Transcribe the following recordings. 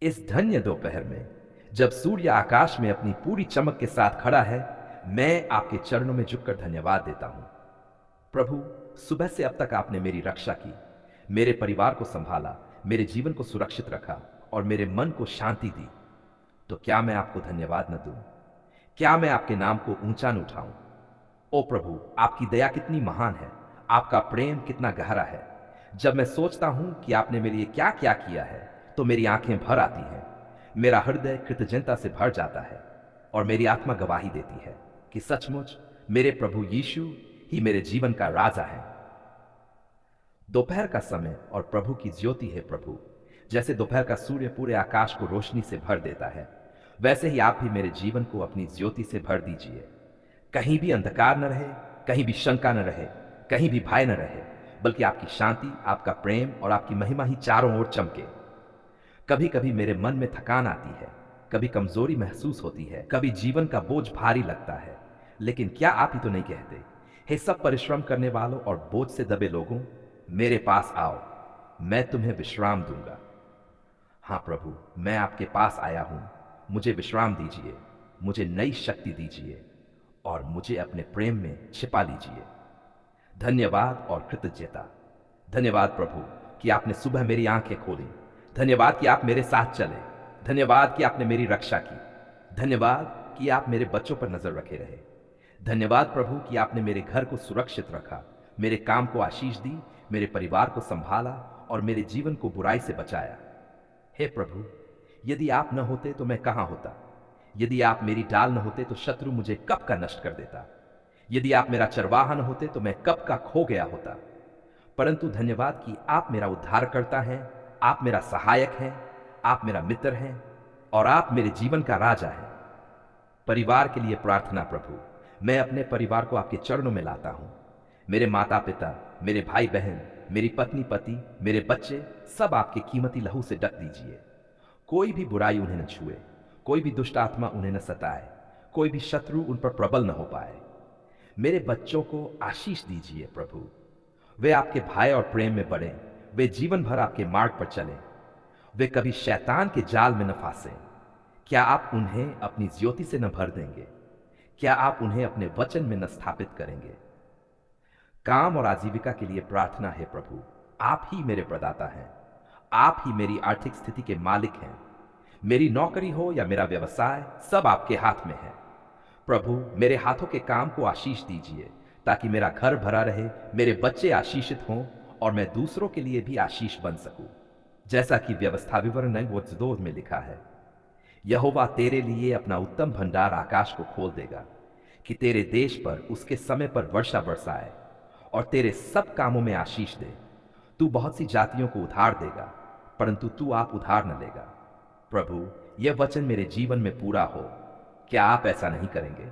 इस धन्य दोपहर में जब सूर्य आकाश में अपनी पूरी चमक के साथ खड़ा है, मैं आपके चरणों में झुककर धन्यवाद देता हूं। प्रभु, सुबह से अब तक आपने मेरी रक्षा की, मेरे परिवार को संभाला, मेरे जीवन को सुरक्षित रखा और मेरे मन को शांति दी। तो क्या मैं आपको धन्यवाद न दूं? क्या मैं आपके नाम को ऊंचा न उठाऊं? ओ प्रभु, आपकी दया कितनी महान है, आपका प्रेम कितना गहरा है। जब मैं सोचता हूं कि आपने मेरे लिए क्या क्या किया है, तो मेरी आंखें भर आती हैं, मेरा हृदय कृतज्ञता से भर जाता है और मेरी आत्मा गवाही देती है कि सचमुच मेरे प्रभु यीशु ही मेरे जीवन का राजा है। दोपहर का समय और प्रभु की ज्योति है प्रभु। जैसे दोपहर का सूर्य पूरे आकाश को रोशनी से भर देता है, वैसे ही आप भी मेरे जीवन को अपनी ज्योति से भर दीजिए। कहीं भी अंधकार न रहे, कहीं भी शंका न रहे, कहीं भी भय न रहे, बल्कि आपकी शांति, आपका प्रेम और आपकी महिमा ही चारों ओर चमके। कभी कभी मेरे मन में थकान आती है, कभी कमजोरी महसूस होती है, कभी जीवन का बोझ भारी लगता है, लेकिन क्या आप ही तो नहीं कहते, हे सब परिश्रम करने वालों और बोझ से दबे लोगों, मेरे पास आओ, मैं तुम्हें विश्राम दूंगा। हाँ प्रभु, मैं आपके पास आया हूं, मुझे विश्राम दीजिए, मुझे नई शक्ति दीजिए और मुझे अपने प्रेम में छिपा लीजिए। धन्यवाद और कृतज्ञता। धन्यवाद प्रभु कि आपने सुबह मेरी आंखें खोली। धन्यवाद कि आप मेरे साथ चले। धन्यवाद कि आपने मेरी रक्षा की। धन्यवाद कि आप मेरे बच्चों पर नजर रखे रहे। धन्यवाद प्रभु कि आपने मेरे घर को सुरक्षित रखा, मेरे काम को आशीष दी, मेरे परिवार को संभाला और मेरे जीवन को बुराई से बचाया। हे प्रभु, यदि आप न होते तो मैं कहां होता? यदि आप मेरी डाल न होते तो शत्रु मुझे कब का नष्ट कर देता? यदि आप मेरा चरवाहा न होते तो मैं कब का खो गया होता? परंतु धन्यवाद कि आप मेरा उद्धार करता हैं, आप मेरा सहायक हैं, आप मेरा मित्र हैं और आप मेरे जीवन का राजा हैं। परिवार के लिए प्रार्थना प्रभु, मैं अपने परिवार को आपके चरणों में लाता हूं। मेरे माता पिता, मेरे भाई बहन, मेरी पत्नी पति, मेरे बच्चे, सब आपके कीमती लहू से ढक दीजिए। कोई भी बुराई उन्हें न छुए, कोई भी दुष्ट आत्मा उन्हें न सताए, कोई भी शत्रु उन पर प्रबल न हो पाए। मेरे बच्चों को आशीष दीजिए प्रभु, वे आपके भय और प्रेम में बढ़ें, वे जीवन भर आपके मार्ग पर चलें, वे कभी शैतान के जाल में न फांसें। क्या आप उन्हें अपनी ज्योति से न भर देंगे? क्या आप उन्हें अपने वचन में न स्थापित करेंगे? काम और आजीविका के लिए प्रार्थना है प्रभु, आप ही मेरे प्रदाता हैं, आप ही मेरी आर्थिक स्थिति के मालिक हैं। मेरी नौकरी हो या मेरा व्यवसाय, सब आपके हाथ में है। प्रभु, मेरे हाथों के काम को आशीष दीजिए ताकि मेरा घर भरा रहे, मेरे बच्चे आशीषित हों और मैं दूसरों के लिए भी आशीष बन सकूं। जैसा कि व्यवस्था विवरण वचनों में लिखा है, यहोवा तेरे लिए अपना उत्तम भंडार आकाश को खोल देगा कि तेरे देश पर उसके समय पर वर्षा बरसाए और तेरे सब कामों में आशीष दे। तू बहुत सी जातियों को उधार देगा, परंतु तू आप उधार न लेगा। प्रभु, यह वचन मेरे जीवन में पूरा हो, क्या आप ऐसा नहीं करेंगे?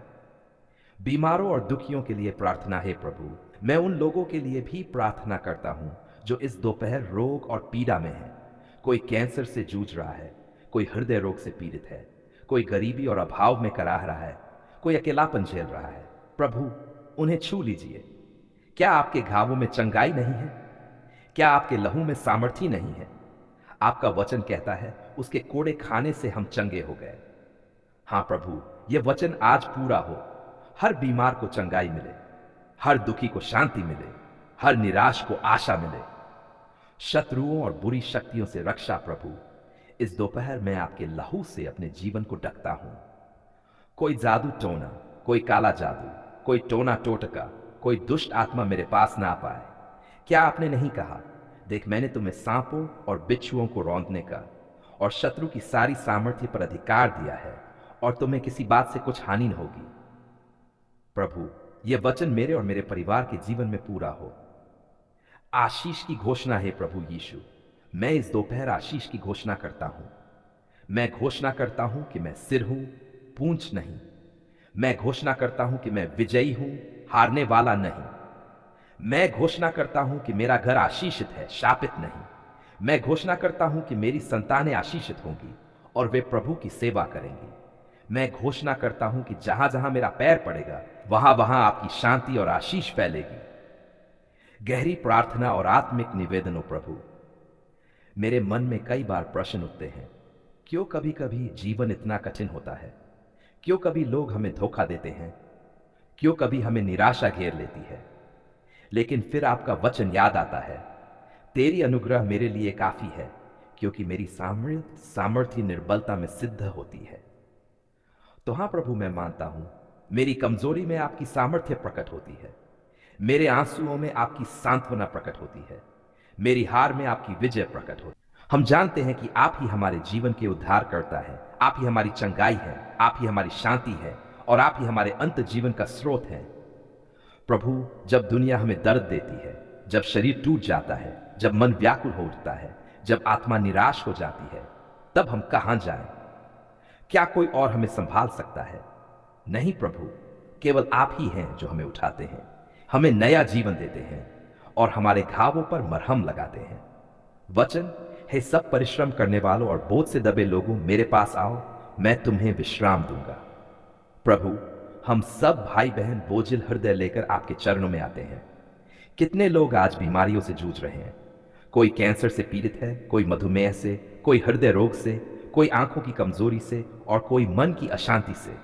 बीमारों और दुखियों के लिए प्रार्थना है प्रभु, मैं उन लोगों के लिए भी प्रार्थना करता हूं जो इस दोपहर रोग और पीड़ा में है। कोई कैंसर से जूझ रहा है, कोई हृदय रोग से पीड़ित है, कोई गरीबी और अभाव में कराह रहा है, कोई अकेलापन झेल रहा है। प्रभु, उन्हें छू लीजिए। क्या आपके घावों में चंगाई नहीं है? क्या आपके लहू में सामर्थ्य नहीं है? आपका वचन कहता है, उसके कोड़े खाने से हम चंगे हो गए। हां प्रभु, यह वचन आज पूरा हो। हर बीमार को चंगाई मिले, हर दुखी को शांति मिले, हर निराश को आशा मिले। शत्रुओं और बुरी शक्तियों से रक्षा प्रभु। इस दोपहर मैं आपके लहू से अपने जीवन को ढकता हूं। कोई जादू टोना, कोई काला जादू, कोई टोना टोटका, कोई दुष्ट आत्मा मेरे पास ना आ पाए। क्या आपने नहीं कहा, देख मैंने तुम्हें सांपों और बिच्छुओं को रौंदने का और शत्रु की सारी सामर्थ्य पर अधिकार दिया है और तुम्हें किसी बात से कुछ हानि न होगी। प्रभु, यह वचन मेरे और मेरे परिवार के जीवन में पूरा हो। आशीष की घोषणा है प्रभु यीशु, मैं इस दोपहर आशीष की घोषणा करता हूं। मैं घोषणा करता हूं कि मैं सिर हूं, पूंछ नहीं। मैं घोषणा करता हूं कि मैं विजयी हूं, हारने वाला नहीं। मैं घोषणा करता हूं कि मेरा घर आशीषित है, शापित नहीं। मैं घोषणा करता हूं कि मेरी संतानें आशीषित होंगी और वे प्रभु की सेवा करेंगी। मैं घोषणा करता हूं कि जहां जहां मेरा पैर पड़ेगा, वहां वहां आपकी शांति और आशीष फैलेगी। गहरी प्रार्थना और आत्मिक निवेदनों प्रभु, मेरे मन में कई बार प्रश्न उठते हैं। क्यों कभी कभी जीवन इतना कठिन होता है? क्यों कभी लोग हमें धोखा देते हैं? क्यों कभी हमें निराशा घेर लेती है? लेकिन फिर आपका वचन याद आता है, तेरी अनुग्रह मेरे लिए काफी है, क्योंकि मेरी सामर्थ्य निर्बलता में सिद्ध होती है। तो हाँ प्रभु, मैं मानता हूं मेरी कमजोरी में आपकी सामर्थ्य प्रकट होती है, मेरे आंसुओं में आपकी सांत्वना प्रकट होती है, मेरी हार में आपकी विजय प्रकट होती है। हम जानते हैं कि आप ही हमारे जीवन के उद्धार करता है, आप ही हमारी चंगाई है, आप ही हमारी शांति है, और आप ही हमारे अंत जीवन का स्रोत है। प्रभु, जब दुनिया हमें दर्द देती है, जब शरीर टूट जाता है, जब मन व्याकुल हो उठता है, जब आत्मा निराश हो जाती है, तब हम कहां जाएं? क्या कोई और हमें संभाल सकता है? नहीं प्रभु, केवल आप ही हैं जो हमें उठाते हैं, हमें नया जीवन देते हैं और हमारे घावों पर मरहम लगाते हैं। वचन है, सब परिश्रम करने वालों और बोझ से दबे लोगों, मेरे पास आओ, मैं तुम्हें विश्राम दूंगा। प्रभु, हम सब भाई बहन बोझिल हृदय लेकर आपके चरणों में आते हैं। कितने लोग आज बीमारियों से जूझ रहे हैं। कोई कैंसर से पीड़ित है, कोई मधुमेह से, कोई हृदय रोग से, कोई आंखों की कमजोरी से और कोई मन की अशांति से।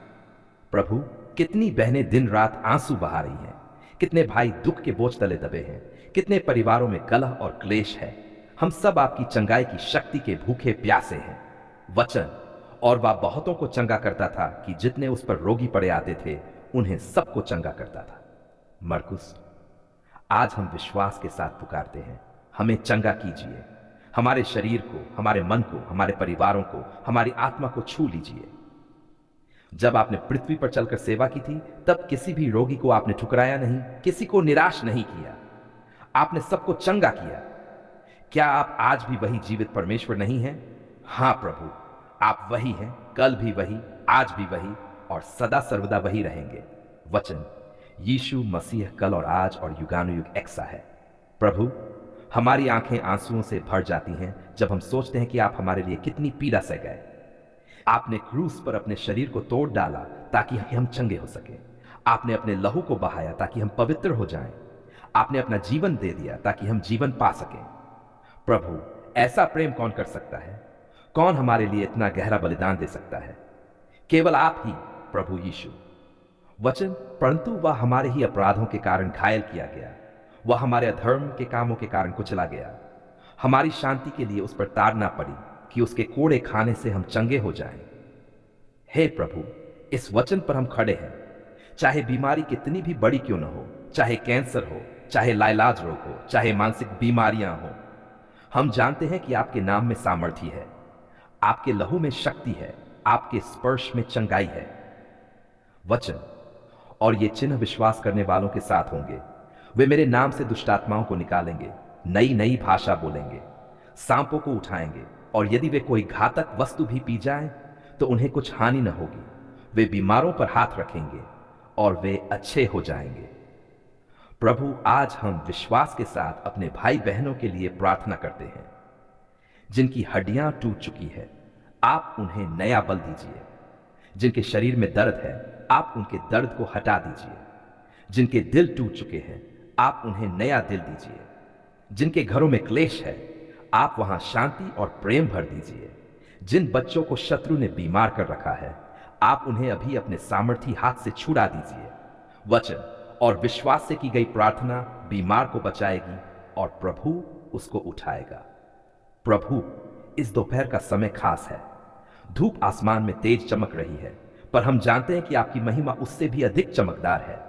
प्रभु, कितनी बहनें दिन रात आंसू बहा रही हैं, कितने भाई दुख के बोझ तले दबे हैं, कितने परिवारों में कलह और क्लेश है। हम सब आपकी चंगाई की शक्ति के भूखे प्यासे हैं। वचन, और वह बहुतों को चंगा करता था कि जितने उस पर रोगी पड़े आते थे, उन्हें सबको चंगा करता था। मरकुस, आज हम विश्वास के साथ पुकारते हैं, हमें चंगा कीजिए। हमारे शरीर को, हमारे मन को, हमारे परिवारों को, हमारी आत्मा को छू लीजिए। जब आपने पृथ्वी पर चलकर सेवा की थी, तब किसी भी रोगी को आपने ठुकराया नहीं, किसी को निराश नहीं किया, आपने सबको चंगा किया। क्या आप आज भी वही जीवित परमेश्वर नहीं हैं? हां प्रभु, आप वही हैं, कल भी वही, आज भी वही और सदा सर्वदा वही रहेंगे। वचन, यीशु मसीह कल और आज और युगानुयुग एक सा है। प्रभु, हमारी आंखें आंसुओं से भर जाती हैं जब हम सोचते हैं कि आप हमारे लिए कितनी पीड़ा सह गए। आपने क्रूस पर अपने शरीर को तोड़ डाला ताकि हम चंगे हो सके। आपने अपने लहू को बहाया ताकि हम पवित्र हो जाएं। आपने अपना जीवन दे दिया ताकि हम जीवन पा सकें। प्रभु, ऐसा प्रेम कौन कर सकता है? कौन हमारे लिए इतना गहरा बलिदान दे सकता है? केवल आप ही प्रभु यीशु। वचन, परंतु वह हमारे ही अपराधों के कारण घायल किया गया, वह हमारे अधर्म के कामों के कारण कुचला गया। हमारी शांति के लिए उस पर ताड़ना पड़ी कि उसके कोड़े खाने से हम चंगे हो जाएं। हे प्रभु, इस वचन पर हम खड़े हैं। चाहे बीमारी कितनी भी बड़ी क्यों न हो, चाहे कैंसर हो, चाहे लाइलाज रोग हो, चाहे मानसिक बीमारियां हो, हम जानते हैं कि आपके नाम में सामर्थ्य है, आपके लहू में शक्ति है, आपके स्पर्श में चंगाई है। वचन, और ये चिन्ह विश्वास करने वालों के साथ होंगे, वे मेरे नाम से दुष्टात्माओं को निकालेंगे, नई नई भाषा बोलेंगे, सांपों को उठाएंगे, और यदि वे कोई घातक वस्तु भी पी जाएं तो उन्हें कुछ हानि न होगी। वे बीमारों पर हाथ रखेंगे और वे अच्छे हो जाएंगे। प्रभु, आज हम विश्वास के साथ अपने भाई बहनों के लिए प्रार्थना करते हैं जिनकी हड्डियां टूट चुकी है, आप उन्हें नया बल दीजिए। जिनके शरीर में दर्द है, आप उनके दर्द को हटा दीजिए। जिनके दिल टूट चुके हैं, आप उन्हें नया दिल दीजिए। जिनके घरों में क्लेश है, आप वहां शांति और प्रेम भर दीजिए। जिन बच्चों को शत्रु ने बीमार कर रखा है, आप उन्हें अभी अपने सामर्थी हाथ से छुड़ा दीजिए। वचन और विश्वास से की गई प्रार्थना बीमार को बचाएगी और प्रभु उसको उठाएगा। प्रभु, इस दोपहर का समय खास है। धूप आसमान में तेज चमक रही है, पर हम जानते हैं कि आपकी महिमा उससे भी अधिक चमकदार है।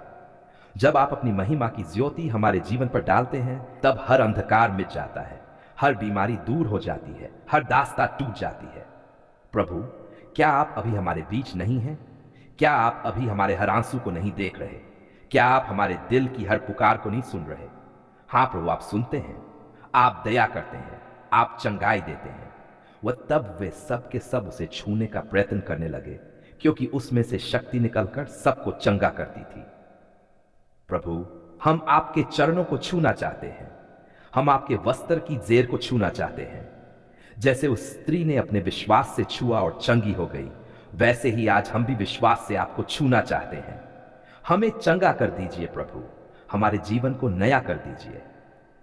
जब आप अपनी महिमा की ज्योति हमारे जीवन पर डालते हैं, तब हर अंधकार मिट जाता है, हर बीमारी दूर हो जाती है, हर दास्ता टूट जाती है। प्रभु, क्या आप अभी हमारे बीच नहीं हैं? क्या आप अभी हमारे हर आंसू को नहीं देख रहे? क्या आप हमारे दिल की हर पुकार को नहीं सुन रहे? हाँ प्रभु, आप सुनते हैं, आप दया करते हैं, आप चंगाई देते हैं। वह तब वे सब के सब उसे छूने का प्रयत्न करने लगे, क्योंकि उसमें से शक्ति निकलकर सबको चंगा करती थी। प्रभु, हम आपके चरणों को छूना चाहते हैं, हम आपके वस्त्र की जेर को छूना चाहते हैं। जैसे उस स्त्री ने अपने विश्वास से छुआ और चंगी हो गई, वैसे ही आज हम भी विश्वास से आपको छूना चाहते हैं। हमें चंगा कर दीजिए प्रभु, हमारे जीवन को नया कर दीजिए।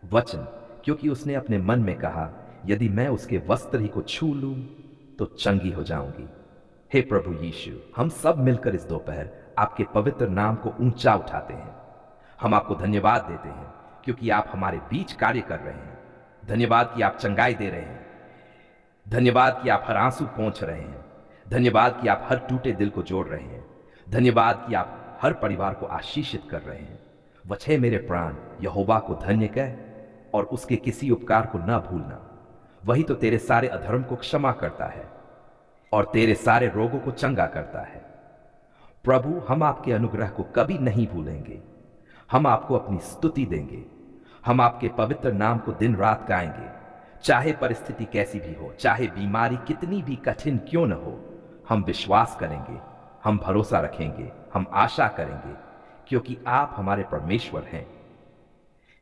वचन, क्योंकि उसने अपने मन में कहा, यदि मैं उसके वस्त्र ही को छू लूं तो चंगी हो जाऊंगी। हे प्रभु यीशु, हम सब मिलकर इस दोपहर आपके पवित्र नाम को ऊंचा उठाते हैं। हम आपको धन्यवाद देते हैं क्योंकि आप हमारे बीच कार्य कर रहे हैं। धन्यवाद कि आप चंगाई दे रहे हैं। धन्यवाद कि आप हर आंसू पोंछ रहे हैं। धन्यवाद कि आप हर टूटे दिल को जोड़ रहे हैं। धन्यवाद कि आप हर परिवार को आशीषित कर रहे हैं। वछे मेरे प्राण यहोवा को धन्य कह और उसके किसी उपकार को न भूलना। वही तो तेरे सारे अधर्म को क्षमा करता है और तेरे सारे रोगों को चंगा करता है। प्रभु, हम आपके अनुग्रह को कभी नहीं भूलेंगे। हम आपको अपनी स्तुति देंगे। हम आपके पवित्र नाम को दिन रात गाएंगे, चाहे परिस्थिति कैसी भी हो, चाहे बीमारी कितनी भी कठिन क्यों न हो। हम विश्वास करेंगे, हम भरोसा रखेंगे, हम आशा करेंगे, क्योंकि आप हमारे परमेश्वर हैं।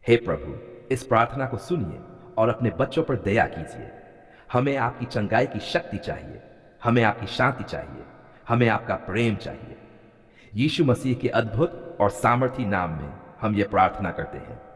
हे प्रभु, इस प्रार्थना को सुनिए और अपने बच्चों पर दया कीजिए। हमें आपकी चंगाई की शक्ति चाहिए, हमें आपकी शांति चाहिए, हमें आपका प्रेम चाहिए। यीशु मसीह के अद्भुत और सामर्थी नाम में हम ये प्रार्थना करते हैं।